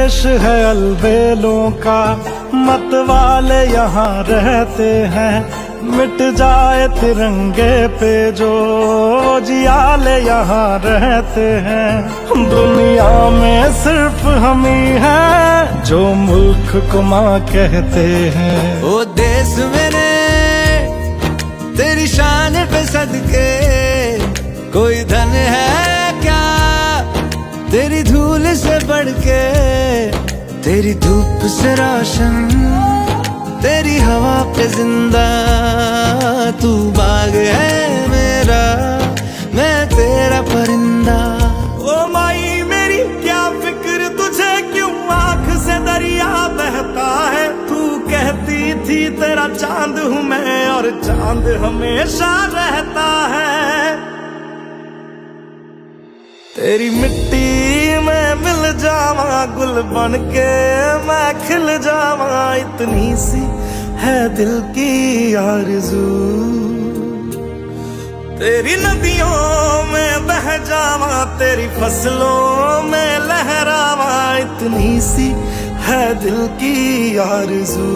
देश है अलबेलों का, मत वाले यहाँ रहते हैं। मिट जाए तिरंगे पे जो जियाले यहाँ रहते हैं। दुनिया में सिर्फ हम ही हैं जो मुल्क को माँ कहते हैं। ओ देश मेरे तेरी शान पे सदके, कोई धन है क्या तेरी धूल से बढ़ के। तेरी धूप से रोशन, तेरी हवा पे जिंदा, तू बाग है मेरा, मैं तेरा परिंदा। ओ माई मेरी क्या फिक्र तुझे, क्यों आँख से दरिया बहता है। तू कहती थी तेरा चांद हूँ मैं, और चांद हमेशा रहता है। तेरी मिट्टी में मिल जावा, गुल बन के मैं खिल जावा। इतनी सी है दिल की आरज़ू, तेरी नदियों में बह जावा, तेरी फसलों में लहरावा। इतनी सी है दिल की आरज़ू।